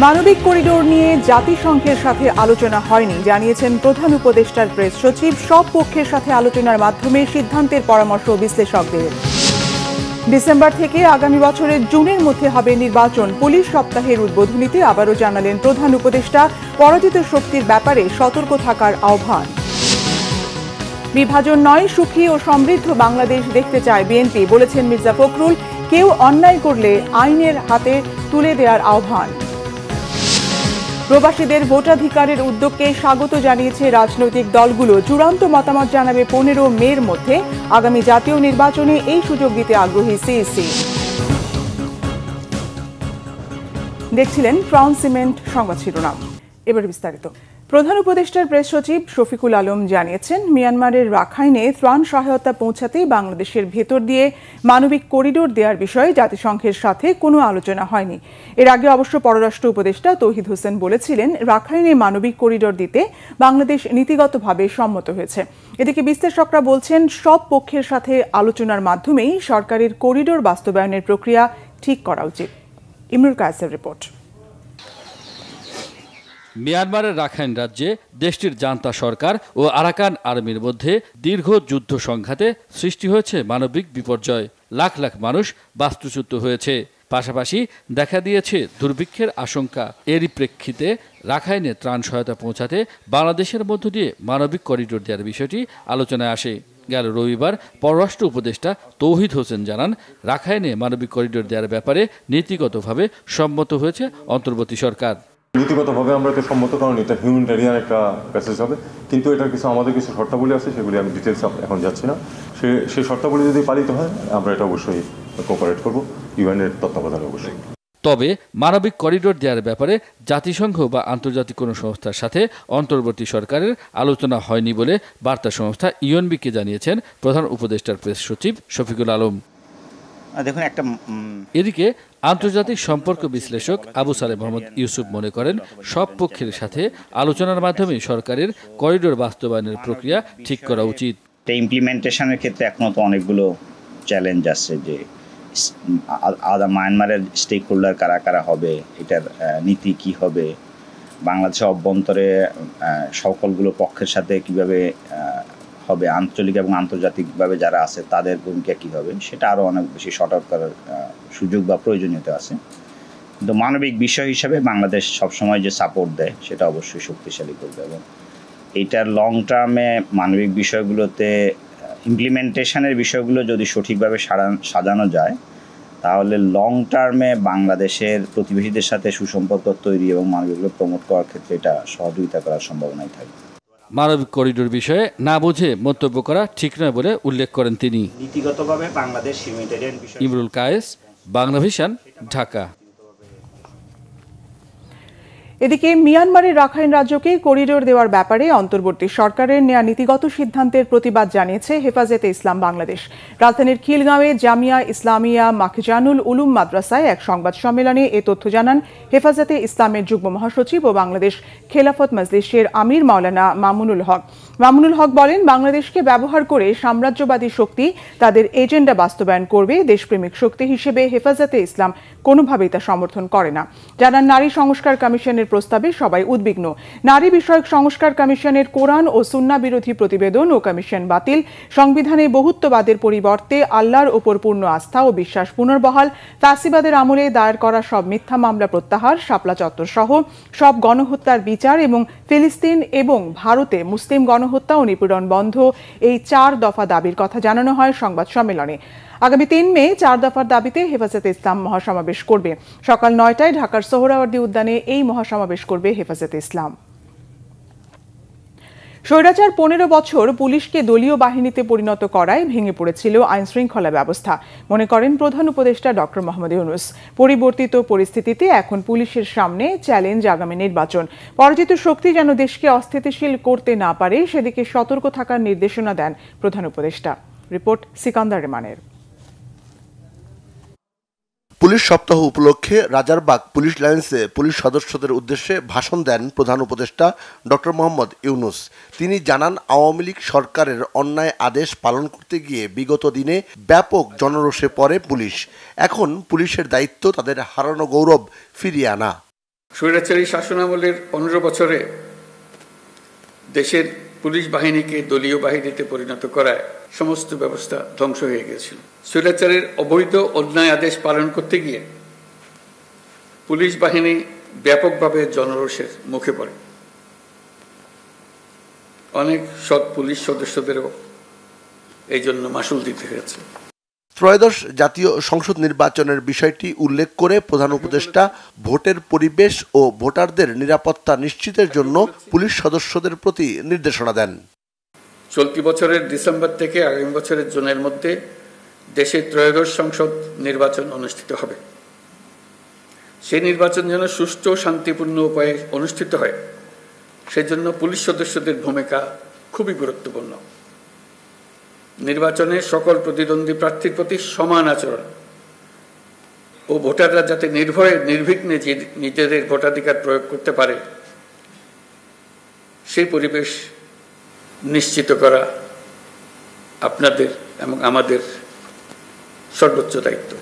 মানবিক করিডোর নিয়ে জাতিসংঘের সাথে আলোচনা হয়নি জানিয়েছেন প্রধান উপদেষ্টার প্রেস সচিব। সব পক্ষের সাথে আলোচনার মাধ্যমে সিদ্ধান্তের পরামর্শ বিশ্লেষকদের। ডিসেম্বর থেকে আগামী বছরের জুনের মধ্যে হবে নির্বাচন। পুলিশ সপ্তাহের উদ্বোধনীতে আবারও জানালেন প্রধান উপদেষ্টা, পরাজিত শক্তির ব্যাপারে সতর্ক থাকার আহ্বান। বিভাজন নয়, সুখী ও সমৃদ্ধ বাংলাদেশ দেখতে চায় বিএনপি, বলেছেন মির্জা ফখরুল। কেউ অন্যায় করলে আইনের হাতে তুলে দেওয়ার আহ্বান। প্রবাসীদের ভোটাধিকারের উদ্যোগকে স্বাগত জানিয়েছে রাজনৈতিক দলগুলো। চূড়ান্ত মতামত জানাবে 15 মের মধ্যে। আগামী জাতীয় নির্বাচনে এই সুযোগ দিতে আগ্রহী সিইসি। দেখছিলেন ক্রাউন সিমেন্ট সংবাদ শিরোনাম, এবার বিস্তারিত। প্রধান উপদেষ্টার প্রেস সচিব শফিকুল আলম জানিয়েছেন, মিয়ানমারের রাখাইনে ত্রাণ সহায়তা পৌঁছাতে বাংলাদেশের ভেতর দিয়ে মানবিক করিডোর দেওয়ার বিষয়ে জাতিসংঘের সাথে কোনো আলোচনা হয়নি। এর আগে অবশ্য পররাষ্ট্র উপদেষ্টা তৌহিদ হোসেন বলেছিলেন, রাখাইনে মানবিক করিডোর দিতে বাংলাদেশ নীতিগতভাবে সম্মত হয়েছে। এদিকে বিশ্লেষকরা বলছেন, সব পক্ষের সাথে আলোচনার মাধ্যমেই সরকারের করিডোর বাস্তবায়নের প্রক্রিয়া ঠিক করা উচিত। ইমরুল কায়েসের রিপোর্ট। মিয়ানমারের রাখাইন রাজ্যে দেশটির জান্তা সরকার ও আরাকান আর্মির মধ্যে দীর্ঘ যুদ্ধ সংঘাতে সৃষ্টি হয়েছে মানবিক বিপর্যয়। লাখ লাখ মানুষ বাস্তুচ্যুত হয়েছে, পাশাপাশি দেখা দিয়েছে দুর্ভিক্ষের আশঙ্কা। এরই প্রেক্ষিতে রাখাইনে ত্রাণ সহায়তা পৌঁছাতে বাংলাদেশের মধ্য দিয়ে মানবিক করিডোর দেওয়ার বিষয়টি আলোচনায় আসে। গেল রবিবার পররাষ্ট্র উপদেষ্টা তৌহিদ হোসেন জানান, রাখাইনে মানবিক করিডোর দেওয়ার ব্যাপারে নীতিগতভাবে সম্মত হয়েছে অন্তর্বর্তী সরকার। নীতিগতভাবে আমরা এটা সম্মত, কারণ এটা হিউম্যানিটেরিয়ান একটা প্যাসেজ হবে, কিন্তু এটার আমাদের কিছু শর্তাবলী আছে, সেগুলি আমি ডিটেলস এখন যাচ্ছি না। সেই শর্তাবলী যদি পালিত হয় আমরা এটা অবশ্যই কোঅপারেট করব, ইউএনের তত্ত্বাবধানে অবশ্যই। তবে মানবিক করিডোর দেওয়ার ব্যাপারে জাতিসংঘ বা আন্তর্জাতিক কোনো সংস্থার সাথে অন্তর্বর্তী সরকারের আলোচনা হয়নি বলে বার্তা সংস্থা ইউএনবিকে জানিয়েছেন প্রধান উপদেষ্টার প্রেস সচিব শফিকুল আলম। দেখুন, এদিকে আন্তর্জাতিক সম্পর্ক বিশ্লেষক আবু সালেহ মোহাম্মদ ইউসুফ মনে করেন, সব পক্ষের সাথে আলোচনার মাধ্যমে সরকারের করিডোর বাস্তবায়নের প্রক্রিয়া ঠিক করা উচিত। ইমপ্লিমেন্টেশনের ক্ষেত্রে এখনো তো অনেকগুলো চ্যালেঞ্জ আছে, যে মায়ানমারের স্টেক হোল্ডার কারা কারা হবে, এটার নীতি কি হবে, বাংলাদেশের অভ্যন্তরে সকলগুলো পক্ষের সাথে কিভাবে হবে, আঞ্চলিক এবং আন্তর্জাতিকভাবে যারা আছে তাদের ভূমিকা কী হবে, সেটা আরও অনেক বেশি শর্ট আউট করার সুযোগ বা প্রয়োজনীয়তা আছে। কিন্তু মানবিক বিষয় হিসাবে বাংলাদেশ সবসময় যে সাপোর্ট দেয় সেটা অবশ্যই শক্তিশালী করবে, এবং এইটার লং টার্মে মানবিক বিষয়গুলোতে ইমপ্লিমেন্টেশনের বিষয়গুলো যদি সঠিকভাবে সাজানো যায়, তাহলে লং টার্মে বাংলাদেশের প্রতিবেশীদের সাথে সুসম্পর্ক তৈরি এবং মানবিকগুলো প্রমোট করার ক্ষেত্রে এটা সহযোগিতা করার সম্ভাবনাই থাকবে। মানবিক করিডোর বিষয়ে না বুঝে মন্তব্য করা ঠিক নয় বলে উল্লেখ করেন তিনি। নীতিগতভাবে বাংলাদেশ হিউম্যানিটেরিয়ান বিষয়। ইমরুল কায়েস, বাংলা ভিশন, ঢাকা। এদিকে মিয়ানমারের রাখাইন রাজ্যকে করিডোর দেওয়ার ব্যাপারে অন্তর্বর্তী সরকারের নেয়া নীতিগত সিদ্ধান্তের প্রতিবাদ জানিয়েছে হেফাজতে ইসলাম বাংলাদেশ। রাজধানীর খিলগাঁওয়ে জামিয়া ইসলামিয়া মাখজানুল উলুম মাদ্রাসায় এক সংবাদ সম্মেলনে এ তথ্য জানান হেফাজতে ইসলামের যুগ্ম মহাসচিব ও বাংলাদেশ খেলাফত মজলিসের আমির মাওলানা মামুনুল হক। মামুনুল হক বলেন, বাংলাদেশকে ব্যবহার করে সাম্রাজ্যবাদী শক্তি তাদের এজেন্ডা বাস্তবায়ন করবে। দেশপ্রেমিক শক্তি হিসেবে হেফাজতে ইসলাম কোনোভাবেই তা সমর্থন করে না। জানান, নারী সংস্কার কমিশনের প্রস্তাবে সবাই উদ্বিগ্ন। নারী বিষয়ক সংস্কার কমিশনের কোরআন ও সুন্নাহ বিরোধী প্রতিবেদন ও কমিশন বাতিল। সংবিধানে বহুত্ববাদের পরিবর্তে আল্লাহর ওপর পূর্ণ আস্থা ও বিশ্বাস পুনর্বহাল। ফ্যাসিবাদের আমলে দায়ের করা সব মিথ্যা মামলা প্রত্যাহার। শাপলা চত্বর সহ সব গণহত্যার বিচার এবং ফিলিস্তিন এবং ভারতে মুসলিম গণহত্যা ও নিপীড়ন বন্ধ, এই 4 দফা দাবির কথা জানানো হয় সংবাদ সম্মেলনে। আগামী 3 মে 4 দফার দাবিতে হেফাজতে ইসলাম মহাসমাবেশ করবে। সকাল 9টায় ঢাকার সোহরাওয়ার্দী উদ্যানে এই মহাসমাবেশ করবে হেফাজতে ইসলাম। স্বৈরাচার 15 বছর পুলিশকে দলীয় বাহিনীতে পরিণত করায় ভেঙে পড়েছিল আইন শৃঙ্খলা ব্যবস্থা, মনে করেন প্রধান উপদেষ্টা ডক্টর মোহাম্মদ ইউনূস। পরিবর্তিত পরিস্থিতিতে এখন পুলিশের সামনে চ্যালেঞ্জ আগামী নির্বাচন। পরাজিত শক্তি যেন দেশকে অস্থিতিশীল করতে না পারে, সেদিকে সতর্ক থাকার নির্দেশনা দেন প্রধান উপদেষ্টা। রিপোর্ট সিকান্দার রেমানের। পুলিশ সপ্তাহ উপলক্ষে রাজারবাগ পুলিশ লাইন্সে পুলিশ সদস্যদের উদ্দেশ্যে ভাষণ দেন প্রধান উপদেষ্টা ডক্টর মোহাম্মদ ইউনূস। তিনি জানান, আওয়ামী লীগ সরকারের অন্যায় আদেশ পালন করতে গিয়ে বিগত দিনে ব্যাপক জনরোষে পড়ে পুলিশ। এখন পুলিশের দায়িত্ব তাদের হারানো গৌরব ফিরিয়ে আনা। স্বৈরাচারী শাসনামলের 15 বছরে দেশের পুলিশ বাহিনীকে দলীয় বাহিনীতে পরিণত করায় সমস্ত ব্যবস্থা ধ্বংস হয়ে গিয়েছিল। স্বৈরাচারের অবৈধ অন্যায় আদেশ পালন করতে গিয়ে পুলিশ বাহিনী ব্যাপকভাবে জনরোষের মুখে পড়ে। অনেক সৎ পুলিশ সদস্যদেরও এই জন্য মাশুল দিতে হয়েছে। ত্রয়োদশ জাতীয় সংসদ নির্বাচনের বিষয়টি উল্লেখ করে প্রধান উপদেষ্টা ভোটের পরিবেশ ও ভোটারদের নিরাপত্তা নিশ্চিতের জন্য পুলিশ সদস্যদের প্রতি নির্দেশনা দেন। চলতি বছরের ডিসেম্বর থেকে আগামী বছরের জুনের মধ্যে দেশের ত্রয়োদশ সংসদ নির্বাচন অনুষ্ঠিত হবে। সেই নির্বাচন যেন সুষ্ঠু ও শান্তিপূর্ণ উপায়ে অনুষ্ঠিত হয়, সেজন্য পুলিশ সদস্যদের ভূমিকা খুবই গুরুত্বপূর্ণ। নির্বাচনে সকল প্রতিদ্বন্দ্বী প্রার্থীর প্রতি সমান আচরণ ও ভোটাররা যাতে নির্ভয়ে নির্বিঘ্নে নিজেদের ভোটাধিকার প্রয়োগ করতে পারে সেই পরিবেশ নিশ্চিত করা আপনাদের এবং আমাদের সর্বোচ্চ দায়িত্ব।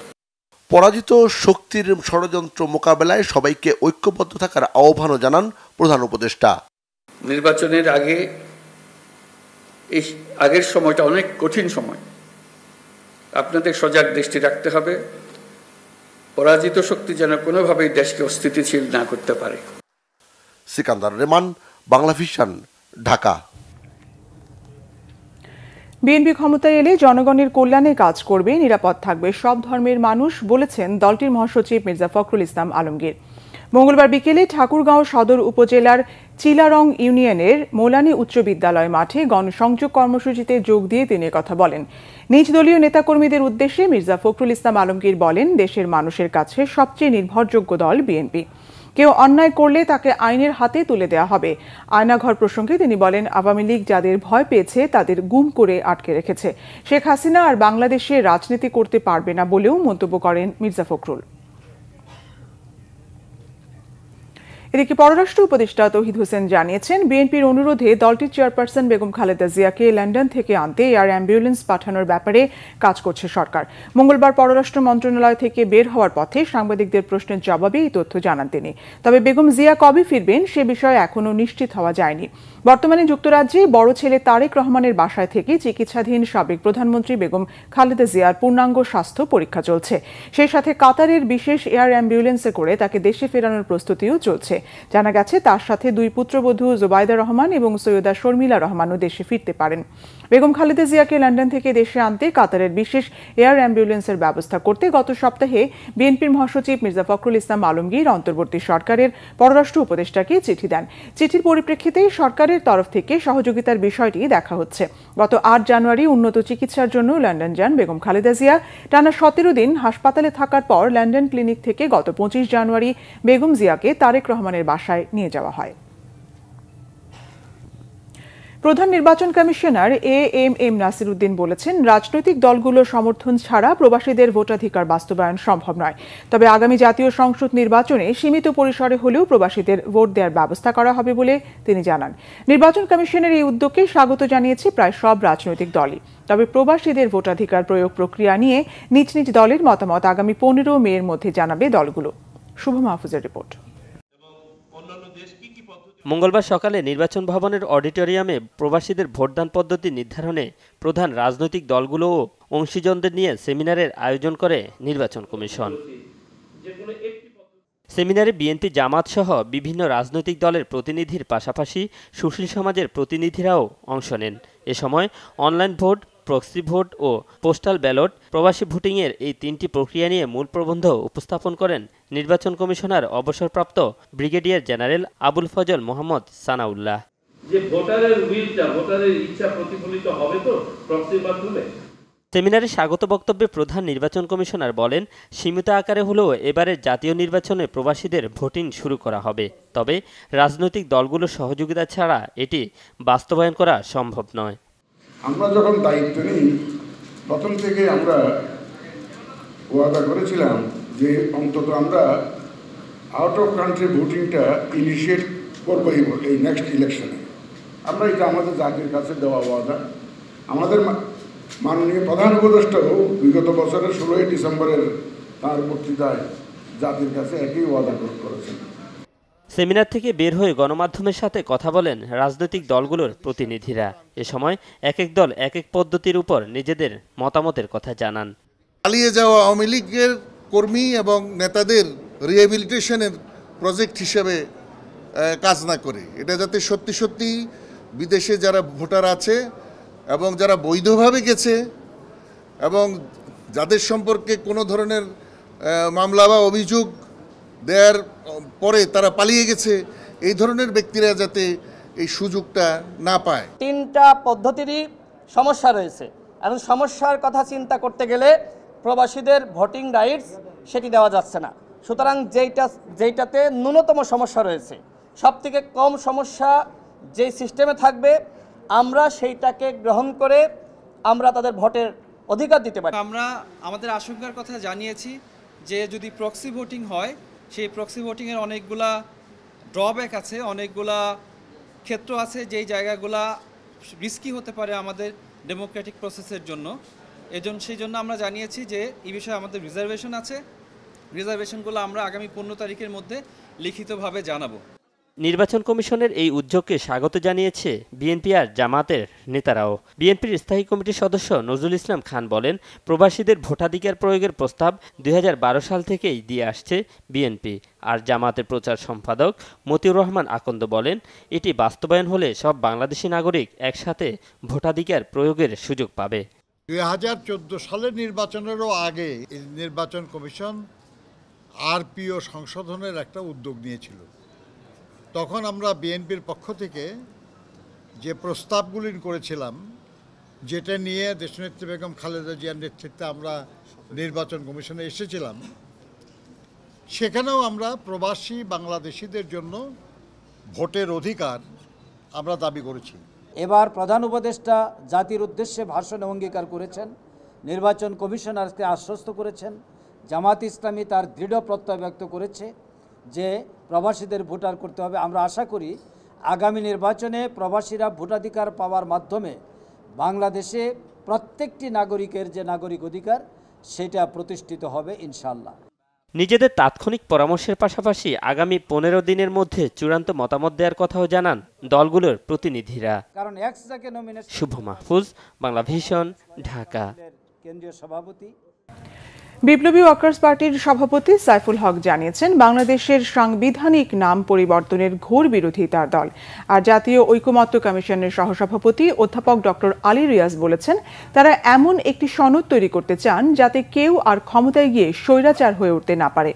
পরাজিত শক্তির ষড়যন্ত্র মোকাবেলায় সবাইকে ঐক্যবদ্ধ থাকার আহ্বানও জানান প্রধান উপদেষ্টা। নির্বাচনের আগের সময়টা অনেক কঠিন সময়, আপনাদের সজাগ দৃষ্টি রাখতে হবে পরাজিত শক্তি যেন কোনোভাবেই দেশকে অস্থিতিশীল না করতে পারে। সিকান্দার রেমান, বাংলা ভিশন, ঢাকা। বিএনপি ক্ষমতায় এলে জনগণের কল্যাণে কাজ করবে, নিরাপদ থাকবে সব ধর্মের মানুষ, বলেছেন দলটির মহাসচিব মির্জা ফখরুল ইসলাম আলমগীর। মঙ্গলবার বিকেলে ঠাকুরগাঁও সদর উপজেলার চিলারং ইউনিয়নের মৌলানী উচ্চ বিদ্যালয় মাঠে গণসংযোগ কর্মসূচিতে যোগ দিয়ে তিনি কথা বলেন। নিজ দলীয় নেতাকর্মীদের উদ্দেশ্যে মির্জা ফখরুল ইসলাম আলমগীর বলেন, দেশের মানুষের কাছে সবচেয়ে নির্ভরযোগ্য দল বিএনপি। কেউ অন্যায় করলে তাকে আইনের হাতে তুলে দেওয়া হবে। আয়নাঘর প্রসঙ্গে তিনি বলেন, আওয়ামী লীগ যাদের ভয় পেয়েছে তাদের গুম করে আটকে রেখেছে। শেখ হাসিনা আর বাংলাদেশে রাজনীতি করতে পারবে না বলেও মন্তব্য করেন মির্জা ফখরুল। এদিকে পররাষ্ট্র উপদেষ্টা তৌহিদ হোসেন জানিয়েছেন, বিএনপির অনুরোধে দলটির চেয়ারপারসন বেগম খালেদা জিয়াকে লন্ডন থেকে আনতে এয়ার অ্যাম্বুলেন্স পাঠানোর ব্যাপারে কাজ করছে সরকার। মঙ্গলবার পররাষ্ট্র মন্ত্রণালয় থেকে বের হওয়ার পথে সাংবাদিকদের প্রশ্নের জবাবে এই তথ্য জানান তিনি। তবে বেগম জিয়া কবে ফিরবেন সে বিষয়ে এখনও নিশ্চিত হওয়া যায়নি। বর্তমানে যুক্তরাজ্যে বড় ছেলে তারেক রহমানের বাসায় থেকে চিকিৎসাধীন সাবেক প্রধানমন্ত্রী বেগম খালেদা জিয়ার পূর্ণাঙ্গ স্বাস্থ্য পরীক্ষা চলছে। সেই সাথে কাতারের বিশেষ এয়ার অ্যাম্বুলেন্সে করে তাকে দেশে ফেরানোর প্রস্তুতিও চলছে। জানা গেছে তার সাথে দুই পুত্রবধূ জোবাইদা রহমান এবং সৈয়দা শর্মিলা রহমানও দেশে ফিরতে পারেন। বেগম খালেদা জিয়াকে লন্ডন থেকে দেশে আনতে কাতারের বিশেষ এয়ার অ্যাম্বুলেন্সের ব্যবস্থা করতে গত সপ্তাহে বিএনপির মহাসচিব মির্জা ফখরুল ইসলাম আলমগীর অন্তর্বর্তী সরকারের পররাষ্ট্র উপদেষ্টাকে চিঠি দেন। চিঠির পরিপ্রেক্ষিতে সরকারের তরফ থেকে সহযোগিতার বিষয়টি দেখা হচ্ছে। গত 8 জানুয়ারি উন্নত চিকিৎসার জন্য লন্ডন যান বেগম খালেদা জিয়া। টানা 17 দিন হাসপাতালে থাকার পর লন্ডন ক্লিনিক থেকে গত 25 জানুয়ারি বেগম জিয়াকে তারেক রহমানের বাসায় নিয়ে যাওয়া হয়। প্রধান নির্বাচন কমিশনার এএমএম নাসির উদ্দিন বলেছেন, রাজনৈতিক দলগুলোর সমর্থন ছাড়া প্রবাসীদের ভোটাধিকার বাস্তবায়ন সম্ভব নয়। তবে আগামী জাতীয় সংসদ নির্বাচনে সীমিত পরিসরে হলেও প্রবাসীদের ভোট দেওয়ার ব্যবস্থা করা হবে বলে তিনি জানান। নির্বাচন কমিশনের এই উদ্যোগকে স্বাগত জানিয়েছে প্রায় সব রাজনৈতিক দলই। তবে প্রবাসীদের ভোটাধিকার প্রয়োগ প্রক্রিয়া নিয়ে নিজ নিজ দলের মতামত আগামী 15 মের মধ্যে জানাবে দলগুলো। শুভ মাহফুজের রিপোর্ট। মঙ্গলবার সকালে নির্বাচন ভবনের অডিটোরিয়ামে প্রবাসীদের ভোটদান পদ্ধতি নির্ধারণে প্রধান রাজনৈতিক দলগুলো ও অংশীজনদের নিয়ে সেমিনারের আয়োজন করে নির্বাচন কমিশন। সেমিনারে বিএনপি, জামাত সহ বিভিন্ন রাজনৈতিক দলের প্রতিনিধির পাশাপাশি সুশীল সমাজের প্রতিনিধিরাও অংশ নেন। এ সময় online vote, proxy vote oh postal ballot, প্রবাসী ভোটিংয়ের এই 3টি প্রক্রিয়া নিয়ে মূল প্রবন্ধ উপস্থাপন করেন নির্বাচন কমিশনার অবসরপ্রাপ্ত ব্রিগেডিয়ার জেনারেল আবুল ফজল মোহাম্মদ সানাউল্লাহ। যে ভোটারের উইলটা, ভোটারের ইচ্ছা প্রতিফলিত হবে তো প্রক্সির মাধ্যমে। সেমিনারে স্বাগত বক্তব্যে প্রধান নির্বাচন কমিশনার বলেন, সীমিত আকারে হলেও এবারের জাতীয় নির্বাচনে প্রবাসীদের ভোটিং শুরু করা হবে। তবে রাজনৈতিক দলগুলোর সহযোগিতা ছাড়া এটি বাস্তবায়ন করা সম্ভব নয়। আমরা যখন দায়িত্ব নিই প্রথম থেকে আমরা ওয়াদা করেছিলাম যে অন্তত আমরা আউট অফ কান্ট্রি ভোটিংটা ইনিশিয়েট করবই এই নেক্সট ইলেকশনে। আমরা এটা আমাদের জাতির কাছে দেওয়া ওয়াদা। আমাদের মাননীয় প্রধান উপদেষ্টাও বিগত বছরের 16 ডিসেম্বরের তার বক্তৃতায় জাতির কাছে একই ওয়াদা করেছেন। সেমিনার থেকে বের হয়ে গণমাধ্যমের সাথে কথা বলেন রাজনৈতিক দলগুলোর প্রতিনিধিরা। এ সময় এক এক দল এক এক পদ্ধতির উপর নিজেদের মতামতের কথা জানান। পালিয়ে যাওয়া আওয়ামী লীগের কর্মী এবং নেতাদের রিহ্যাবিলিটেশনের প্রজেক্ট হিসেবে কাজ না করে এটা যাতে সত্যি সত্যি বিদেশে যারা ভোটার আছে এবং যারা বৈধভাবে গেছে এবং যাদের সম্পর্কে কোনো ধরনের মামলা বা অভিযোগ দেওয়ার পরে তারা পালিয়ে গেছে, এই ধরনের ব্যক্তিরা যাতে এই সুযোগটা না পায়। তিনটা পদ্ধতিরই সমস্যা রয়েছে এবং সমস্যার কথা চিন্তা করতে গেলে প্রবাসীদের ভোটিং রাইটস সেটি দেওয়া যাচ্ছে না। সুতরাং যেইটাতে ন্যূনতম সমস্যা রয়েছে, সবথেকে কম সমস্যা যেই সিস্টেমে থাকবে আমরা সেইটাকে গ্রহণ করে আমরা তাদের ভোটের অধিকার দিতে পারি। আমরা আমাদের আশঙ্কার কথা জানিয়েছি যে যদি প্রক্সি ভোটিং হয়, সেই প্রক্সি ভোটিংয়ের অনেকগুলা ড্রব্যাক আছে, অনেকগুলা ক্ষেত্র আছে যেই জায়গাগুলা রিস্কি হতে পারে আমাদের ডেমোক্রেটিক প্রসেসের জন্য। সেই জন্য আমরা জানিয়েছি যে এই বিষয়ে আমাদের রিজার্ভেশন আছে, রিজার্ভেশনগুলো আমরা আগামী 15 তারিখের মধ্যে লিখিতভাবে জানাবো। নির্বাচন কমিশনের এই উদ্যোগকে স্বাগত জানিয়েছে বিএনপি আর জামাতের নেতারাও। বিএনপির স্থায়ী কমিটির সদস্য নজরুল ইসলাম খান বলেন, প্রবাসীদের ভোটাধিকার প্রয়োগের প্রস্তাব 2012 সাল থেকেই দিয়ে আসছে বিএনপি। আর জামাতের প্রচার সম্পাদক মতিউর রহমান আকন্দ বলেন, এটি বাস্তবায়ন হলে সব বাংলাদেশি নাগরিক একসাথে ভোটাধিকার প্রয়োগের সুযোগ পাবে। 2014 সালের নির্বাচনেরও আগে নির্বাচন কমিশন আরপিও সংশোধনের একটা উদ্যোগ নিয়েছিল। তখন আমরা বিএনপির পক্ষ থেকে যে প্রস্তাবগুলি করেছিলাম, যেটা নিয়ে দেশনেত্রী বেগম খালেদা জিয়ার নেতৃত্বে আমরা নির্বাচন কমিশনে এসেছিলাম, সেখানেও আমরা প্রবাসী বাংলাদেশিদের জন্য ভোটের অধিকার আমরা দাবি করেছি। এবার প্রধান উপদেষ্টা জাতির উদ্দেশ্যে ভাষণে অঙ্গীকার করেছেন, নির্বাচন কমিশনারকে আশ্বস্ত করেছেন, জামাত ইসলামী তার দৃঢ় প্রত্যয় ব্যক্ত করেছে যে প্রবাসীদের ভোটার করতে হবে। আমরা আশা করি আগামী নির্বাচনে প্রবাসীরা ভোটাধিকার পাওয়ার মাধ্যমে বাংলাদেশে প্রত্যেকটি নাগরিকের যে নাগরিক অধিকার সেটা প্রতিষ্ঠিত হবে ইনশাআল্লাহ। নিজেদের তাৎক্ষণিক পরামর্শের পাশাপাশি আগামী 15 দিনের মধ্যে চূড়ান্ত মতামত দেওয়ার কথাও জানান দলগুলোর প্রতিনিধিরা। কারণ এক্সট্রাকে নমিনেশন। শুভ মাহফুজ, বাংলা ভিশন, ঢাকা। কেন্দ্রীয় সভাপতি বিপ্লবী ওয়ার্কার্স পার্টির সভাপতি সাইফুল হক জানিয়েছেন, বাংলাদেশের সাংবিধানিক নাম পরিবর্তনের ঘোর বিরোধী তার দল। আর জাতীয় ঐকমত্য কমিশনের সহসভাপতি অধ্যাপক ডক্টর আলী রিয়াজ বলেছেন, তারা এমন একটি সনদ তৈরি করতে চান যাতে কেউ আর ক্ষমতায় গিয়ে স্বৈরাচার হয়ে উঠতে না পারে।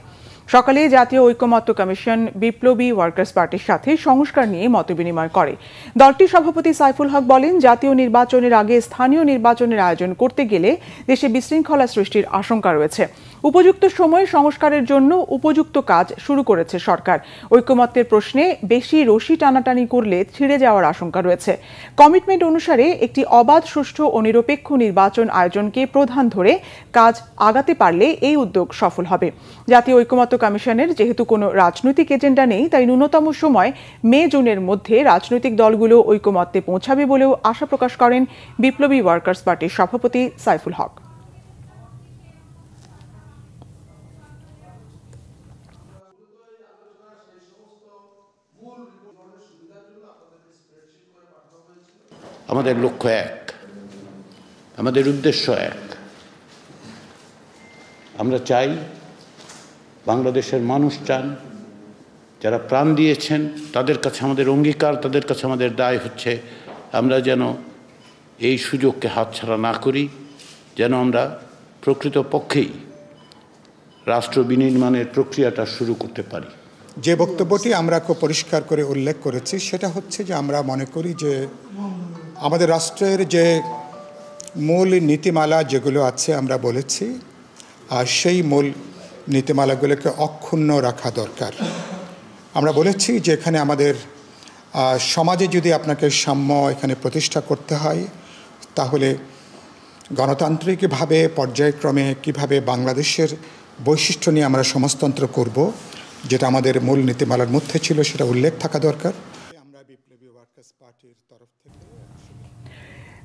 সকালে জাতীয় ঐকমত্য কমিশন বিপ্লবী ওয়ার্কার্স পার্টির সাথে সংস্কার নিয়ে মতবিনিময় করে। দলটির সভাপতি সাইফুল হক বলেন, জাতীয় নির্বাচনের আগে স্থানীয় নির্বাচনের আয়োজন করতে গেলে দেশে বিশৃঙ্খলা সৃষ্টির আশঙ্কা রয়েছে। উপযুক্ত সময়ে সংস্কারের জন্য উপযুক্ত কাজ শুরু করেছে সরকার। ঐকমত্যের প্রশ্নে বেশি রশি টানাটানি করলে ছিঁড়ে যাওয়ার আশঙ্কা রয়েছে। কমিটমেন্ট অনুসারে একটি অবাধ, সুষ্ঠু ও নিরপেক্ষ নির্বাচন আয়োজনকে প্রধান ধরে কাজ আগাতে পারলে এই উদ্যোগ সফল হবে। জাতীয় ঐকমত্য কমিশনের যেহেতু কোনো রাজনৈতিক এজেন্ডা নেই, তাই ন্যূনতম সময় মে-জুনের মধ্যে রাজনৈতিক দলগুলো ঐকমত্যে পৌঁছাবে বলেও আশা প্রকাশ করেন বিপ্লবী ওয়ার্কার্স পার্টির সভাপতি সাইফুল হক। আমাদের লক্ষ্য এক, আমাদের উদ্দেশ্য এক। আমরা চাই, বাংলাদেশের মানুষ চান, যারা প্রাণ দিয়েছেন তাদের কাছে আমাদের অঙ্গীকার, তাদের কাছে আমাদের দায় হচ্ছে আমরা যেন এই সুযোগকে হাতছাড়া না করি, যেন আমরা প্রকৃতপক্ষেই রাষ্ট্র বিনির্মাণের প্রক্রিয়াটা শুরু করতে পারি। যে বক্তব্যটি আমরা খুব পরিষ্কার করে উল্লেখ করেছি সেটা হচ্ছে যে আমরা মনে করি যে আমাদের রাষ্ট্রের যে মূল নীতিমালা যেগুলো আছে আমরা বলেছি, আর সেই মূল নীতিমালাগুলোকে অক্ষুণ্ণ রাখা দরকার। আমরা বলেছি যে এখানে আমাদের সমাজে যদি আপনাকে সাম্য এখানে প্রতিষ্ঠা করতে হয়, তাহলে গণতান্ত্রিকভাবে পর্যায়ক্রমে কিভাবে বাংলাদেশের বৈশিষ্ট্য নিয়ে আমরা সমাজতন্ত্র করব, যেটা আমাদের মূল নীতিমালার মধ্যে ছিল, সেটা উল্লেখ থাকা দরকার। আমরা বিপ্লবী ওয়ার্কার্স পার্টির তরফ থেকে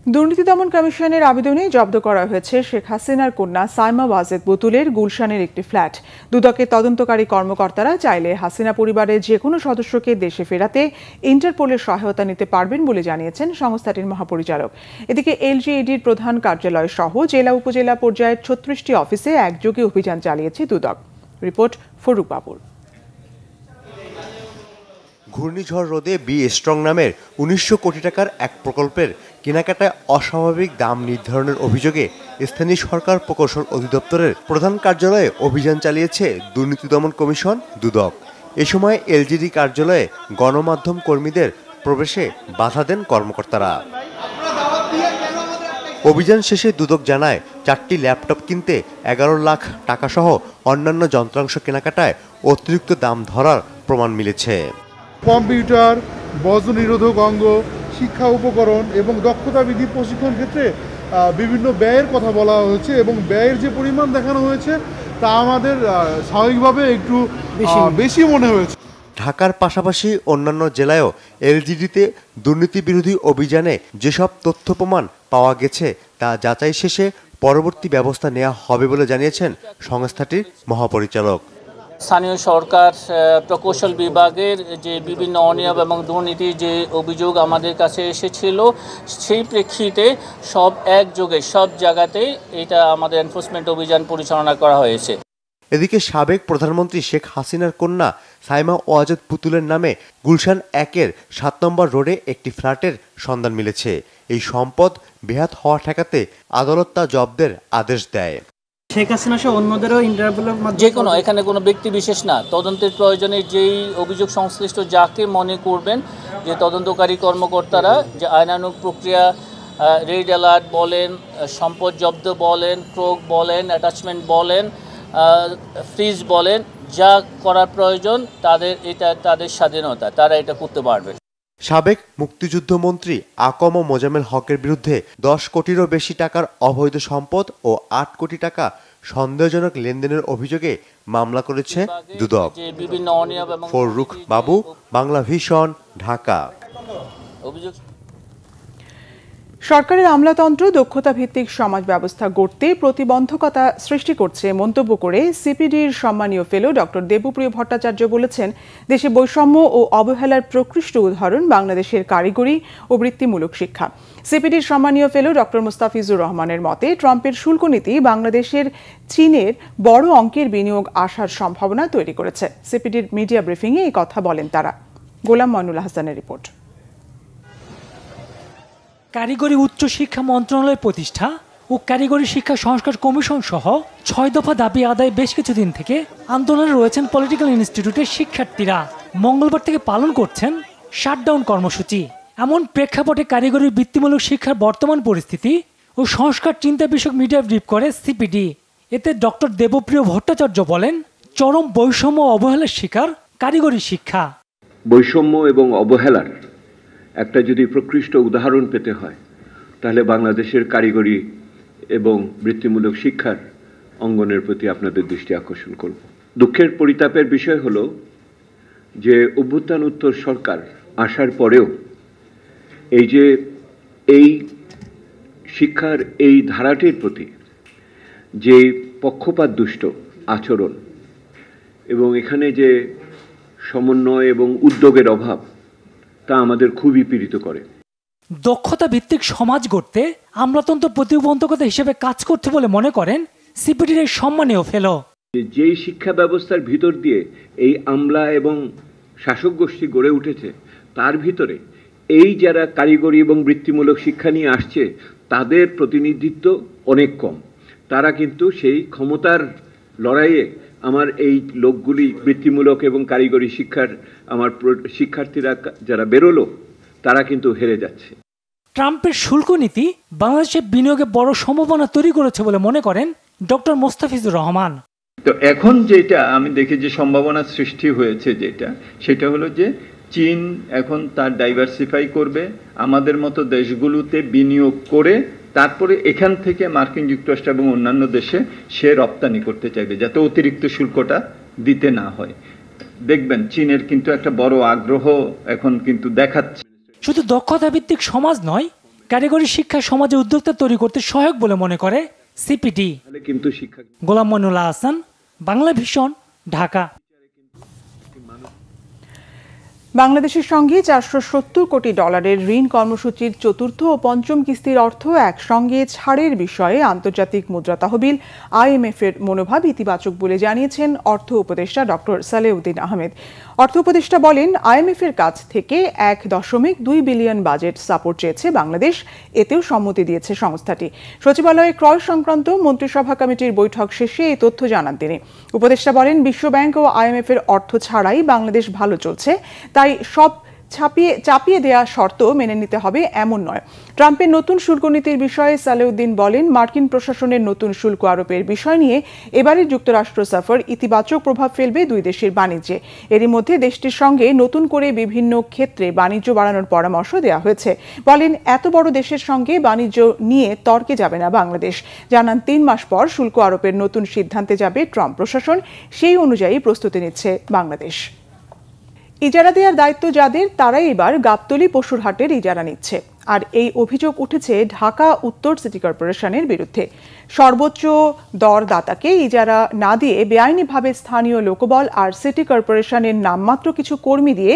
দুর্নীতি দমন কমিশনের আবেদনে জব্দ করা হয়েছে শেখ হাসিনার কন্যা সাইমা ওয়াজেদ বুতুলের গুলশানের একটি ফ্ল্যাট। দুদকের তদন্তকারী কর্মকর্তারা চাইলে হাসিনা পরিবারের যে কোনো সদস্যকে দেশে ফেরাতে ইন্টারপোলের সহায়তা নিতে পারবেন বলে জানিয়েছেন সংস্থাটির মহাপরিচালক। এদিকে এলজিইডির প্রধান কার্যালয় সহ জেলা উপজেলা পর্যায়ের ৩৬টি অফিসে একযোগে অভিযান চালিয়েছে দুদক। রিপোর্ট ফরুক বাবুর। ঘূর্ণিঝড় রোধে বি স্ট্রং নামের ১৯০০ কোটি টাকার এক প্রকল্পের কেনাকাটায় অস্বাভাবিক দাম নির্ধারণের অভিযোগে স্থানীয় সরকার প্রকৌশল অধিদপ্তরের প্রধান কার্যালয়ে অভিযান চালিয়েছে দুর্নীতি দমন কমিশন দুদক। এ সময় এলজিডি কার্যালয়ে গণমাধ্যম কর্মীদের প্রবেশে বাধা দেন কর্মকর্তারা। অভিযান শেষে দুদক জানায় ৪টি ল্যাপটপ কিনতে ১১ লাখ টাকা সহ অন্যান্য যন্ত্রাংশ কেনাকাটায় অতিরিক্ত দাম ধরার প্রমাণ মিলেছে। কম্পিউটার, বজ্র নিরোধক অঙ্গ, শিক্ষা উপকরণ এবং দক্ষতা বৃদ্ধি প্রশিক্ষণ ক্ষেত্রে বিভিন্ন ব্যয়ের কথা বলা হয়েছে এবং ব্যয়ের যে পরিমাণ দেখানো হয়েছে তা আমাদের স্বাভাবিকভাবে একটু বেশি মনে হয়েছে। ঢাকার পাশাপাশি অন্যান্য জেলায়ও এলজিডিতে দুর্নীতি বিরোধী অভিযানে যেসব তথ্য প্রমাণ পাওয়া গেছে তা যাচাই শেষে পরবর্তী ব্যবস্থা নেওয়া হবে বলে জানিয়েছেন সংস্থাটির মহাপরিচালক। স্থানীয় সরকার প্রকৌশল বিভাগের যে বিভিন্ন অনিয়ম এবং দুর্নীতির যে অভিযোগ আমাদের কাছে এসেছিল, সেই প্রেক্ষিতে সব একযোগে সব জায়গাতে এটা আমাদের এনফোর্সমেন্ট অভিযান পরিচালনা করা হয়েছে। এদিকে সাবেক প্রধানমন্ত্রী শেখ হাসিনার কন্যা সাইমা ওয়াজেদ পুতুলের নামে গুলশান ১-এর ৭ নম্বর রোডে একটি ফ্ল্যাটের সন্ধান মিলেছে। এই সম্পদ বেহাত হওয়া ঠেকাতে আদালত তা জব্দের আদেশ দেয়। শেখ হাসিনা সহ অন্যদেরও ইন্টারপোলের মাধ্যমে যে কোনো, এখানে কোনো ব্যক্তি বিশেষ না, তদন্তের প্রয়োজনে যেই অভিযোগ সংশ্লিষ্ট যাকে মনে করবেন যে তদন্তকারী কর্মকর্তারা যে আইনানুগ প্রক্রিয়া, রেড অ্যালার্ট বলেন, সম্পদ জব্দ বলেন, ক্রোক বলেন, অ্যাটাচমেন্ট বলেন, ফ্রিজ বলেন, যা করার প্রয়োজন তাদের স্বাধীনতা, তারা এটা করতে পারবে। সাবেক মুক্তিযুদ্ধ মন্ত্রী আকম মোজাম্মেল হকের বিরুদ্ধে ১০ কোটিরও বেশি টাকার অবৈধ সম্পদ ও ৮ কোটি টাকা সন্দেহজনক লেনদেনের অভিযোগে মামলা করেছে দুদক। ফরুক বাবু, বাংলা ভিশন, ঢাকা। সরকারের আমলাতন্ত্র দক্ষতা ভিত্তিক সমাজ ব্যবস্থা গড়তে প্রতিবন্ধকতা সৃষ্টি করছে মন্তব্য করে সিপিডির সম্মানীয় ফেলো ডক্টর দেবপ্রিয় ভট্টাচার্য বলেছেন, দেশে বৈষম্য ও অবহেলার প্রকৃষ্ট উদাহরণ বাংলাদেশের কারিগরি ও বৃত্তিমূলক শিক্ষা। সিপিডির সম্মানীয় ফেলো ডক্টর মুস্তাফিজুর রহমানের মতে, ট্রাম্পের শুল্ক নীতি বাংলাদেশের চীনের বড় অঙ্কের বিনিয়োগ আসার সম্ভাবনা তৈরি করেছে। সিপিডির মিডিয়া ব্রিফিংয়ে এই কথা বলেন তারা। গোলাম মইনুল হাসানের রিপোর্ট। কারিগরি উচ্চ শিক্ষা মন্ত্রণালয় প্রতিষ্ঠা ও কারিগরি শিক্ষা সংস্কার কমিশন সহ ৬ দফা দাবি আদায় বেশ কিছুদিন থেকে আন্দোলনে রয়েছেন পলিটিক্যাল ইনস্টিটিউটের শিক্ষার্থীরা। মঙ্গলবার থেকে পালন করছেন শাটডাউন কর্মসূচি। এমন প্রেক্ষাপটে কারিগরি বৃত্তিমূলক শিক্ষার বর্তমান পরিস্থিতি ও সংস্কার চিন্তা বিষয়ক মিডিয়া ব্রিফ করে সিপিডি। এতে ডক্টর দেবপ্রিয় ভট্টাচার্য বলেন, চরম বৈষম্য ও অবহেলার শিকার কারিগরি শিক্ষা। বৈষম্য এবং অবহেলার একটা যদি প্রকৃষ্ট উদাহরণ পেতে হয়, তাহলে বাংলাদেশের কারিগরি এবং বৃত্তিমূলক শিক্ষার অঙ্গনের প্রতি আপনাদের দৃষ্টি আকর্ষণ করব। দুঃখের পরিতাপের বিষয় হলো যে অভ্যুত্থান উত্তর সরকার আসার পরেও এই শিক্ষার এই ধারাটির প্রতি যে পক্ষপাত দুষ্ট আচরণ এবং এখানে যে সমন্বয় এবং উদ্যোগের অভাব, তা আমাদের খুবই পীড়িত করে। দক্ষতা ভিত্তিক সমাজ গড়তে আমলাতন্ত্র প্রতিবন্ধকতা হিসেবে কাজ করতে বলে মনে করেন সিপিডির এই সম্মানীয় ফেলো। যেই শিক্ষা ব্যবস্থার ভিতর দিয়ে এই আমলা এবং শাসক গোষ্ঠী গড়ে উঠেছে, তার ভিতরে এই যারা কারিগরি এবং বৃত্তিমূলক শিক্ষা নিয়ে আসছে, তাদের প্রতিনিধিত্ব অনেক কম। তারা কিন্তু সেই ক্ষমতার লড়াইয়ে আমার এই লোকগুলি বৃত্তিমূলক এবং কারিগরি শিক্ষার আমার শিক্ষার্থীরা যারা বেরোলো, তারা কিন্তু হেরে যাচ্ছে। ট্রাম্পের শুল্ক নীতি বাংলাদেশে বিনিয়োগে বড় সম্ভাবনা তৈরি করেছে বলে মনে করেন ডক্টর মোস্তাফিজুর রহমান। তো এখন যেটা আমি দেখি যে সম্ভাবনা সৃষ্টি হয়েছে, সেটা হলো যে চীন এখন তার ডাইভার্সিফাই করবে, আমাদের মতো দেশগুলোতে বিনিয়োগ করে তারপরে এখান থেকে মার্কিন যুক্তরাষ্ট্র এবং অন্যান্য দেশে সে রপ্তানি করতে চাইবে, যাতে অতিরিক্ত শুল্কটা দিতে না হয়। দেখবেন চীনের কিন্তু একটা বড় আগ্রহ এখন কিন্তু দেখাচ্ছে। শুধু দক্ষতা ভিত্তিক সমাজ নয়, কারিগরি শিক্ষা সমাজে উদ্যোক্তা তৈরি করতে সহায়ক বলে মনে করে সিপিটি। কিন্তু শিক্ষা গোলাম মইনুল হাসান, বাংলা ভিশন, ঢাকা। বাংলাদেশের সঙ্গে 470 কোটি ডলারের ঋণ কর্মসূচির চতুর্থ ও পঞ্চম কিস্তির অর্থ একসঙ্গে ছাড়ের বিষয়ে আন্তর্জাতিক মুদ্রা তহবিল IMF এর মনোভাব ইতিবাচক বলে জানিয়েছেন অর্থ উপদেষ্টা ডক্টর সালেউদ্দিন আহমেদ। অর্থ উপদেষ্টা বলেন, IMF এর কাছ থেকে 1.2 বিলিয়ন বাজেট সাপোর্ট চেয়েছে বাংলাদেশ, এতেও সম্মতি দিয়েছে সংস্থাটি। সচিবালয়ে ক্রয় সংক্রান্ত মন্ত্রিসভা কমিটির বৈঠক শেষে এই তথ্য জানান তিনি। উপদেষ্টা বলেন, বিশ্বব্যাংক ও IMF এর অর্থ ছাড়াই বাংলাদেশ ভালো চলছে, তাই সব চাপিয়ে দেয়া শর্ত মেনে নিতে হবে এমন নয়। ট্রাম্পের নতুন শুল্ক নীতির বিষয়ে সালেউদ্দিন বলেন, মার্কিন প্রশাসনের নতুন শুল্ক আরোপের বিষয় নিয়ে এবারের যুক্তরাষ্ট্র সফর ইতিবাচক প্রভাব ফেলবে দুই দেশের বাণিজ্যে। এরই মধ্যে দেশটির সঙ্গে নতুন করে বিভিন্ন ক্ষেত্রে বাণিজ্য বাড়ানোর পরামর্শ দেওয়া হয়েছে। বলেন, এত বড় দেশের সঙ্গে বাণিজ্য নিয়ে তর্কে যাবে না বাংলাদেশ। জানান, 3 মাস পর শুল্ক আরোপের নতুন সিদ্ধান্তে যাবে ট্রাম্প প্রশাসন, সেই অনুযায়ী প্রস্তুতি নিচ্ছে বাংলাদেশ। ইজারা দেওয়ার দায়িত্ব যাদের, তারাই এবার গাবতলী পশুর হাটের ইজারা নিচ্ছে। আর এই অভিযোগ উঠেছে ঢাকা উত্তর সিটি কর্পোরেশনের বিরুদ্ধে। সর্বোচ্চ দরদাতাকে ইজারা না দিয়ে বেআইনিভাবে স্থানীয় লোকবল আর সিটি কর্পোরেশনের নামমাত্র কিছু কর্মী দিয়ে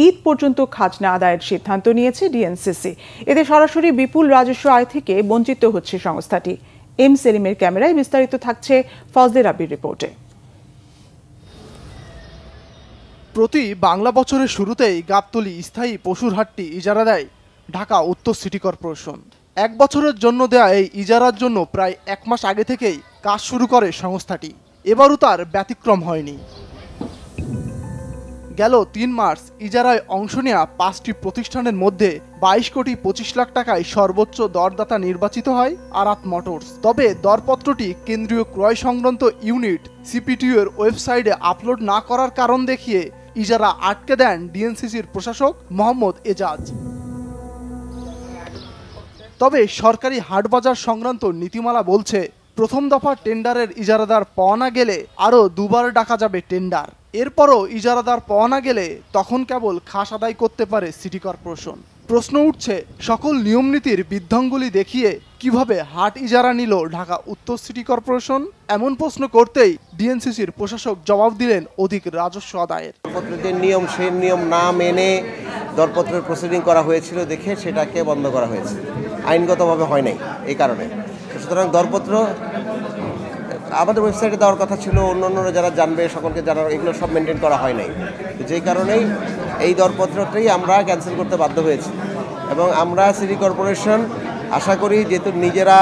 ঈদ পর্যন্ত খাজনা আদায়ের সিদ্ধান্ত নিয়েছে ডিএনসিসি। এতে সরাসরি বিপুল রাজস্ব আয় থেকে বঞ্চিত হচ্ছে সংস্থাটি। এম সেলিমের ক্যামেরায় বিস্তারিত থাকছে ফজলে রাব্বির রিপোর্টে। প্রতি বাংলা বছরের শুরুতেই গাবতলী স্থায়ী পশুর হাটটি ইজারা দেয় ঢাকা উত্তর সিটি কর্পোরেশন। 1 বছরের জন্য দেয়া এই ইজারার জন্য প্রায় 1 মাস আগে থেকেই কাজ শুরু করে সংস্থাটি। এবারও তার ব্যতিক্রম হয়নি। গেল 3 মার্চ ইজারায় অংশ নেওয়া 5টি প্রতিষ্ঠানের মধ্যে 22 কোটি 25 লাখ টাকায় সর্বোচ্চ দরদাতা নির্বাচিত হয় আরাত মোটরস। তবে দরপত্রটি কেন্দ্রীয় ক্রয় সংক্রান্ত ইউনিট সিপিটিউ এর ওয়েবসাইটে আপলোড না করার কারণ দেখিয়ে ইজারা আটকে দেন ডিএনসিসির প্রশাসক মোহাম্মদ এজাজ। তবে সরকারি হাটবাজার সংক্রান্ত নীতিমালা বলছে, প্রথম দফা টেন্ডারের ইজারাদার পাওয়া না গেলে আরও 2বার ডাকা যাবে টেন্ডার। এরপরও ইজারাদার পাওয়া না গেলে তখন কেবল খাস আদায় করতে পারে সিটি কর্পোরেশন। প্রশ্ন উঠছে, সকল নিয়মনীতির বিধ্বংগুলি দেখিয়ে কিভাবে হাট ইজারা নিল ঢাকা উত্তর সিটি কর্পোরেশন? এমন প্রশ্ন করতেই ডিএনসিসির প্রশাসক জবাব দিলেন অধিক রাজস্ব আদায়ের। দরপত্রের নিয়ম, সেই নিয়ম না মেনে দরপত্রের প্রসিডিং করা হয়েছিল দেখে সেটাকে বন্ধ করা হয়েছে। আইনগতভাবে হয় নাই এই কারণে। সুতরাং দরপত্র আমাদের ওয়েবসাইটে দেওয়ার কথা ছিল, অন্যান্যরা যারা জানবে সকলকে জানার, এগুলো সব মেনটেন করা হয় নাই। যেই কারণেই এই দরপত্রটাই আমরা ক্যান্সেল করতে বাধ্য হয়েছি। এবং আমরা সিটি কর্পোরেশন আশা করি, যেহেতু নিজেরা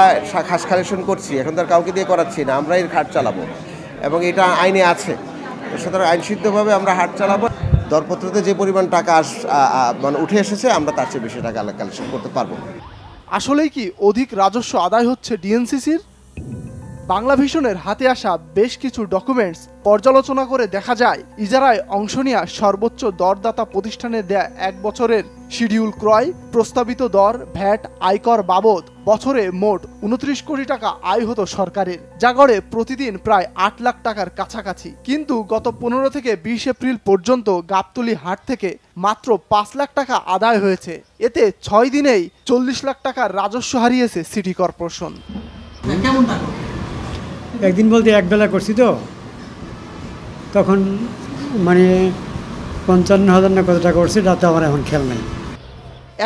খাস কালেকশন করছি, এখন তার কাউকে দিয়ে করাচ্ছি না, আমরা এর হাট চালাবো এবং এটা আইনে আছে। সুতরাং আইনসিদ্ধভাবে আমরা হাট চালাবো। দরপত্রতে যে পরিমাণ টাকা মানে উঠে এসেছে, আমরা তার চেয়ে বেশি টাকা কালেকশন করতে পারবো। আসলেই কি অধিক রাজস্ব আদায় হচ্ছে ডিএনসিসির? বাংলা ভিশনের হাতে আসা বেশ কিছু ডকুমেন্টস পর্যালোচনা করে দেখা যায়, ইজারায় অংশ নেওয়া সর্বোচ্চ দরদাতা প্রতিষ্ঠানের দেয়া 1 বছরের শিডিউল ক্রয়, প্রস্তাবিত দর, ভ্যাট, আয়কর বাবদ বছরে মোট 29 কোটি টাকা আয় হতো সরকারের, যা গড়ে প্রতিদিন প্রায় 8 লাখ টাকার কাছাকাছি। কিন্তু গত 15 থেকে 20 এপ্রিল পর্যন্ত গাবতলী হাট থেকে মাত্র 5 লাখ টাকা আদায় হয়েছে। এতে 6 দিনেই 40 লাখ টাকার রাজস্ব হারিয়েছে সিটি কর্পোরেশন। কেমন টাকা? একদিন বলতে একবেলা করছি, তো তখন মানে 55,000 না কত টাকা করছি, তাতে আমার এখন খেয়াল নাই।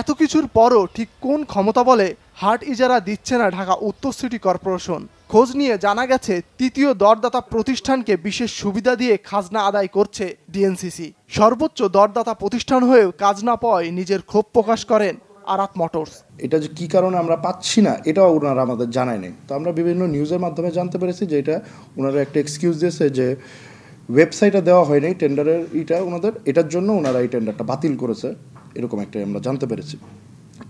এত কিছুর পরও ঠিক কোন ক্ষমতা বলে হাট ইজারা দিচ্ছে না ঢাকা উত্তর সিটি কর্পোরেশন? খোঁজ নিয়ে জানা গেছে, তৃতীয় দরদাতা প্রতিষ্ঠানকে বিশেষ সুবিধা দিয়ে খাজনা আদায় করছে ডিএনসিসি। সর্বোচ্চ দরদাতা প্রতিষ্ঠান হয়েও কাজ না পাওয়ায় নিজের ক্ষোভ প্রকাশ করেন আরাত মোটরস। এটা যে কী কারণে আমরা পাচ্ছি না, এটাও ওনারা আমাদের জানায় নেই। তো আমরা বিভিন্ন নিউজের মাধ্যমে জানতে পেরেছি যে এটা ওনারা একটা এক্সকিউজ দিয়েছে যে ওয়েবসাইটে দেওয়া হয়নি টেন্ডারের ওনাদের, এটার জন্য ওনারা এই টেন্ডারটা বাতিল করেছে, এরকম একটা আমরা জানতে পেরেছি।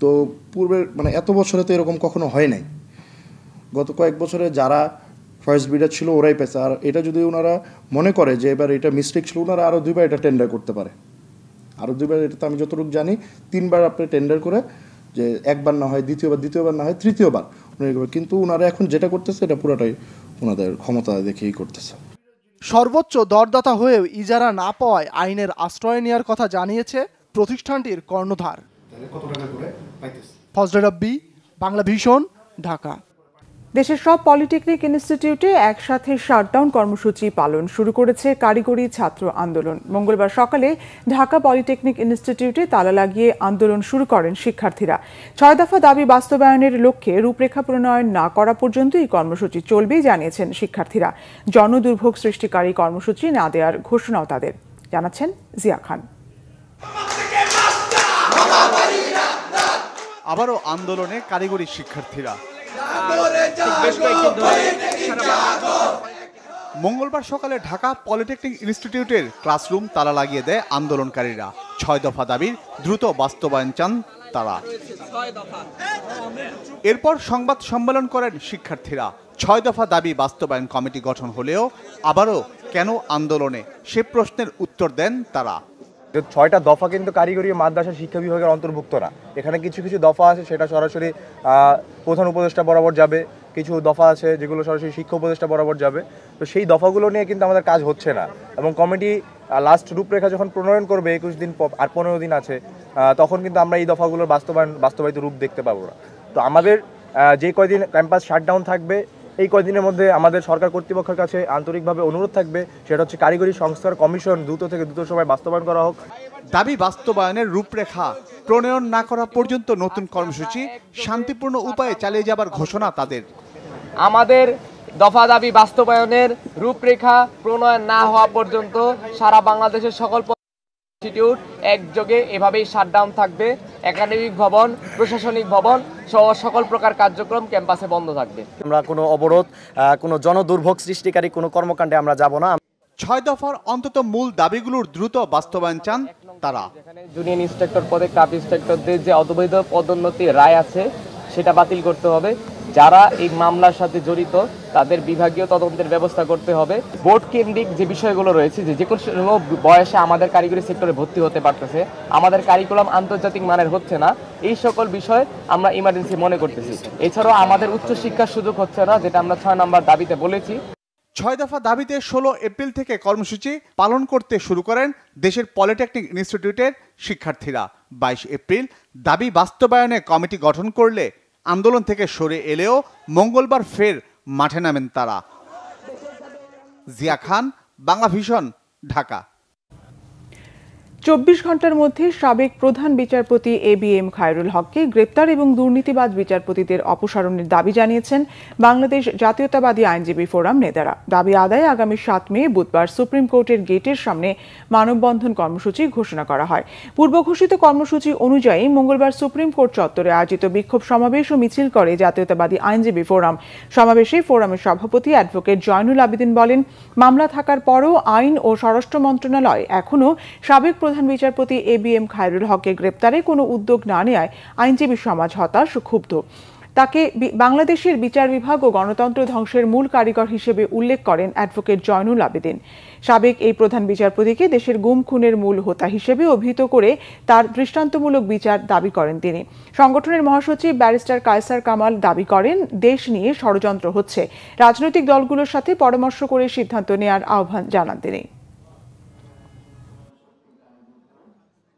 তো পূর্বের মানে এত বছরে তো এরকম কখনো হয় নাই। গত কয়েক বছরে যারা ফার্স্ট বিডার ছিল ওরাই পেয়েছে। আর এটা যদি ওনারা মনে করে যে এবার এটা মিস্টেক ছিল, ওনারা আরও 2বার এটা টেন্ডার করতে পারে। আরও 2বার, এটা তো আমি যতটুকু জানি 3বার আপনি টেন্ডার করে, যে একবার না হয় দ্বিতীয়বার না হয় তৃতীয়বার উনি, কিন্তু ওনারা এখন যেটা করতেছে এটা পুরোটাই ওনাদের ক্ষমতা দেখেই করতেছে। সর্বোচ্চ দরদাতা হয়েও ইজারা না পাওয়ায় আইনের আশ্রয় নেওয়ার কথা জানিয়েছে প্রতিষ্ঠানটির কর্ণধার। ফজলে রাব্বি, বাংলা ভিশন, ঢাকা। দেশের সব পলিটেকনিক ইনস্টিটিউটে একসাথে শাটডাউন কর্মসূচি পালন শুরু করেছে কারিগরি ছাত্র আন্দোলন। মঙ্গলবার সকালে ঢাকা পলিটেকনিক ইনস্টিটিউটে তালা লাগিয়ে আন্দোলন শুরু করেন শিক্ষার্থীরা। 6 দফা দাবি বাস্তবায়নের লক্ষ্যে রূপরেখা প্রণয়ন না করা পর্যন্ত এই কর্মসূচি চলবেই জানিয়েছেন শিক্ষার্থীরা। জনদুর্ভোগ সৃষ্টিকারী কর্মসূচি না দেওয়ার ঘোষণাও তাদের, জানাচ্ছেন জিয়া খান। আবারও আন্দোলনে কারিগরি শিক্ষার্থীরা। মঙ্গলবার সকালে ঢাকা পলিটেকনিক ইনস্টিটিউটের ক্লাসরুম তালা লাগিয়ে দেয় আন্দোলনকারীরা। 6 দফা দাবির দ্রুত বাস্তবায়ন চান তারা। এরপর সংবাদ সম্মেলন করেন শিক্ষার্থীরা। 6 দফা দাবি বাস্তবায়ন কমিটি গঠন হলেও আবারও কেন আন্দোলনে, সে প্রশ্নের উত্তর দেন তারা। 6টা দফা কিন্তু কারিগরি মাদ্রাসা শিক্ষা বিভাগের অন্তর্ভুক্ত না। এখানে কিছু কিছু দফা আছে সেটা সরাসরি প্রধান উপদেষ্টা বরাবর যাবে, কিছু দফা আছে যেগুলো সরাসরি শিক্ষা উপদেষ্টা বরাবর যাবে। তো সেই দফাগুলো নিয়ে কিন্তু আমাদের কাজ হচ্ছে না, এবং কমিটি লাস্ট রূপরেখা যখন প্রণয়ন করবে 21 দিন আর 15 দিন আছে, তখন কিন্তু আমরা এই দফাগুলোর বাস্তবায়িত রূপ দেখতে পাবো না। তো আমাদের যে কয়দিন ক্যাম্পাস শাটডাউন থাকবে, এই কয়দিনের মধ্যে আমাদের সরকার কর্তৃপক্ষের কাছে আন্তরিকভাবে অনুরোধ থাকবে, সেটা হচ্ছে কারিগরি সংস্কার কমিশন দ্রুত থেকে দ্রুত সময় বাস্তবায়ন করা হোক। দাবি বাস্তবায়নের রূপরেখা প্রণয়ন না করা পর্যন্ত নতুন কর্মসূচি শান্তিপূর্ণ উপায়ে চালিয়ে যাবার ঘোষণা তাদের। আমাদের দফা দাবি বাস্তবায়নের রূপরেখা প্রণয়ন না হওয়া পর্যন্ত সারা বাংলাদেশের সকল ইনস্টিটিউট একযোগে এভাবেই শাটডাউন থাকবে। একাডেমিক ভবন, প্রশাসনিক ভবন সহ সকল প্রকার কার্যক্রম ক্যাম্পাসে বন্ধ থাকবে। আমরা কোনো অবরোধ, কোনো জনদুর্ভোগ সৃষ্টিকারী কোনো কর্মকাণ্ডে আমরা যাব না। 6 দফার অন্তত মূল দাবিগুলোর দ্রুত বাস্তবায়ন চান তারা। জুনিয়র ইন্সট্রাক্টর পদে কাপ ইন্সট্রাক্টরদের যে অবৈধ পদোন্নতি রায় আছে সেটা বাতিল করতে হবে। যারা এই মামলার সাথে জড়িত তাদের বিভাগীয় তদন্তের ব্যবস্থা করতে হবে। বোর্ড কেন্দ্রিক যে বিষয়গুলো রয়েছে, যে কোনো বয়সে আমাদের কারিগরি সেক্টরে ভর্তি হতে পারতেছে, আমাদের কারিকুলাম আন্তর্জাতিক মানের হচ্ছে না, এই সকল বিষয় আমরা ইমার্জেন্সি মনে করতেছি। এছাড়াও আমাদের উচ্চশিক্ষার সুযোগ হচ্ছে না, যেটা আমরা 6 নম্বর দাবিতে বলেছি। 6 দফা দাবিতে 16 এপ্রিল থেকে কর্মসূচি পালন করতে শুরু করেন দেশের পলিটেকনিক ইনস্টিটিউটের শিক্ষার্থীরা। 22 এপ্রিল দাবি বাস্তবায়নে কমিটি গঠন করলে আন্দোলন থেকে সরে এলেও মঙ্গলবার ফের মাঠে নামেন তারা। জিয়া খান, বাংলা ভিশন, ঢাকা। 24 ঘন্টার মধ্যে সাবেক প্রধান বিচারপতি ABM খায়রুল হককে গ্রেপ্তার এবং দুর্নীতিবাজ বিচারপতিদের অপসারণের দাবি জানিয়েছেন বাংলাদেশ জাতীয়তাবাদী আইনজীবী ফোরাম নেতারা। দাবি আদায়ে আগামী 7 মে বুধবার সুপ্রিম কোর্টের গেটের সামনে মানববন্ধন কর্মসূচি ঘোষণা করা হয়। পূর্ব ঘোষিত কর্মসূচি অনুযায়ী মঙ্গলবার সুপ্রিম কোর্ট চত্বরে আয়োজিত বিক্ষোভ সমাবেশ ও মিছিল করে জাতীয়তাবাদী আইনজীবী ফোরাম। সমাবেশে ফোরামের সভাপতি অ্যাডভোকেট জয়নুল আবেদিন বলেন, মামলা থাকার পরও আইন ও স্বরাষ্ট্র মন্ত্রণালয় এখনও সাবেক প্রধান বিচারপতি ABM খায়রুল হককে গ্রেপ্তারে কোনো উদ্যোগ না নেওয়ায় আইনজীবী সমাজ হতাশ ও ক্ষুব্ধ। তাকে বাংলাদেশের বিচার বিভাগ ও গণতন্ত্র ধ্বংসের মূল কারিগর হিসেবে উল্লেখ করেন অ্যাডভোকেট জয়নুল আবেদিন। সাবেক এই প্রধান বিচারপতিকে দেশের গুম খুনের মূল হোতা হিসেবে অভিহিত করে তার দৃষ্টান্তমূলক বিচার দাবি করেন তিনি। সংগঠনের মহাসচিব ব্যারিস্টার কায়সার কামাল দাবি করেন, দেশ নিয়ে ষড়যন্ত্র হচ্ছে। রাজনৈতিক দলগুলোর সাথে পরামর্শ করে সিদ্ধান্ত নেওয়ার আহ্বান জানান তিনি।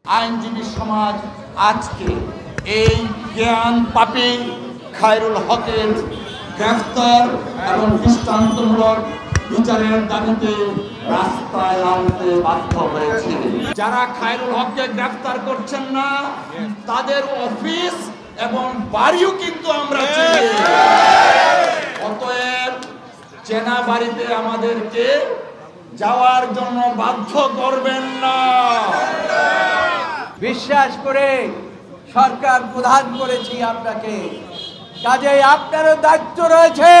আইনজীবী সমাজ আজকে এই জ্ঞান পাপী খায়রুল হকের গ্রেফতার এবং দৃষ্টান্তমূলক বিচারের দাবিতে রাস্তায় নামতে বাধ্য হয়েছে। যারা খায়রুল হককে গ্রেফতার করছেন না, তাদের অফিস এবং বাড়িও কিন্তু আমরা চিনি। অতএব চেনা বাড়িতে আমাদেরকে যাওয়ার জন্য বাধ্য করবেন না। বিশ্বাস করে সরকার প্রদান করেছি আপনাকে, কাজেই আপনারও দায়িত্ব রয়েছে।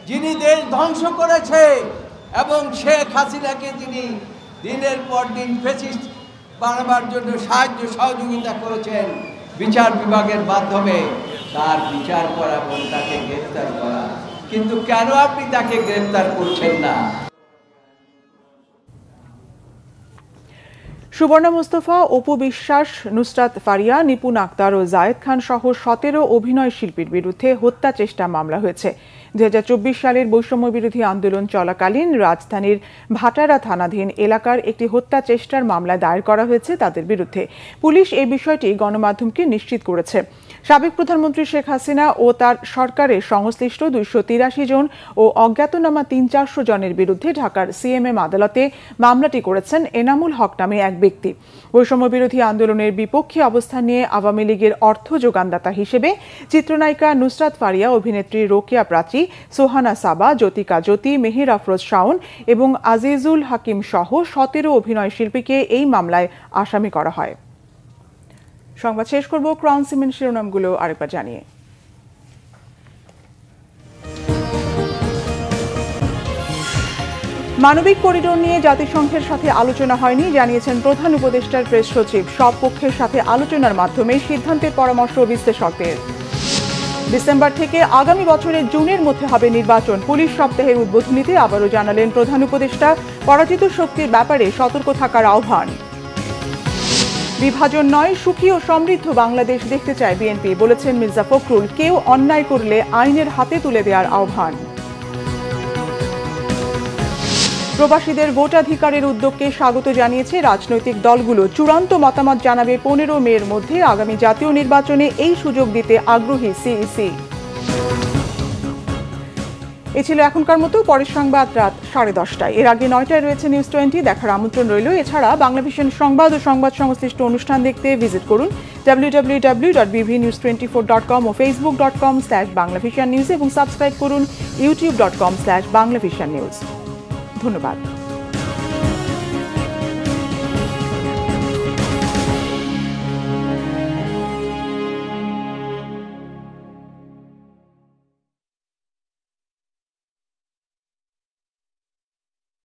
যিনি দেশ ধ্বংস করেছে এবং শেখ হাসিনাকে যিনি দিনের পর দিন ফ্যাসিস্ট বানাবার জন্য সাহায্য সহযোগিতা করেছেন বিচার বিভাগের মাধ্যমে, তার বিচার করা এবং তাকে গ্রেফতার করা। কিন্তু কেন আপনি তাকে গ্রেফতার করছেন না? সুবর্ণা মুস্তফা, অপু বিশ্বাস, নুসরাত ফারিয়া, নিপুণ আক্তার ও জায়েদ খান সহ 17 অভিনয় শিল্পীর বিরুদ্ধে হত্যা চেষ্টা মামলা হয়েছে। 2024 সালের বৈষম্য বিরোধী আন্দোলন চলাকালীন রাজধানীর ভাটারা থানাধীন এলাকার একটি হত্যা চেষ্টার মামলা দায়ের করা হয়েছে তাদের বিরুদ্ধে। পুলিশ এই বিষয়টি গণমাধ্যমকে নিশ্চিত করেছে। সাবেক প্রধানমন্ত্রী শেখ হাসিনা ও তার সরকারের সংশ্লিষ্ট 283 জন ও অজ্ঞাতনামা 300-400 জনের বিরুদ্ধে ঢাকার সিএমএম আদালতে মামলাটি করেছেন এনামুল হক নামে এক ব্যক্তি। বৈষম্য বিরোধী আন্দোলনের বিপক্ষে অবস্থান নিয়ে আওয়ামী লীগের অর্থ যোগানদাতা হিসেবে চিত্রনায়িকা নুসরাত ফারিয়া, অভিনেত্রী রোকেয়া প্রাচী, সোহানা সাবা, জ্যোতিকা জ্যোতি, মেহের আফরোজ শাওন এবং আজিজুল হাকিম সহ 17 অভিনয় শিল্পীকে এই মামলায় আসামি করা হয়। সংবাদ শেষ করব ক্রাউন সিমেন্ট শিরোনামগুলো আরেকবার জানিয়ে। মানবিক করিডোর নিয়ে জাতিসংঘের সাথে আলোচনা হয়নি জানিয়েছেন প্রধান উপদেষ্টার প্রেস সচিব। সব পক্ষের সাথে আলোচনার মাধ্যমে সিদ্ধান্তের পরামর্শ বিশ্লেষকদের। ডিসেম্বর থেকে আগামী বছরের জুনের মধ্যে হবে নির্বাচন। পুলিশ সপ্তাহের উদ্বোধনীতে আবারও জানালেন প্রধান উপদেষ্টা। পরাজিত শক্তির ব্যাপারে সতর্ক থাকার আহ্বান। বিভাজন নয়, সুখী ও সমৃদ্ধ বাংলাদেশ দেখতে চায় বিএনপি, বলেছেন মির্জা ফখরুল। কেউ অন্যায় করলে আইনের হাতে তুলে দেওয়ার আহ্বান। প্রবাসীদের ভোটাধিকারের উদ্যোগকে স্বাগত জানিয়েছে রাজনৈতিক দলগুলো। চূড়ান্ত মতামত জানাবে 15 মের মধ্যে। আগামী জাতীয় নির্বাচনে এই সুযোগ দিতে আগ্রহী সিইসি। এ ছিল এখনকার মতো। পরের সংবাদ রাত 10:30টায়। এর আগে 9টায় রয়েছে নিউজ 20। দেখার আমন্ত্রণ রইল। এছাড়া বাংলাভিশন সংবাদ ও সংবাদ সংশ্লিষ্ট অনুষ্ঠান দেখতে ভিজিট করুন www.bvnews24.com ও facebook.com/banglavisionnews এবং সাবস্ক্রাইব করুন youtube.com/banglavisionnews। ধন্যবাদ।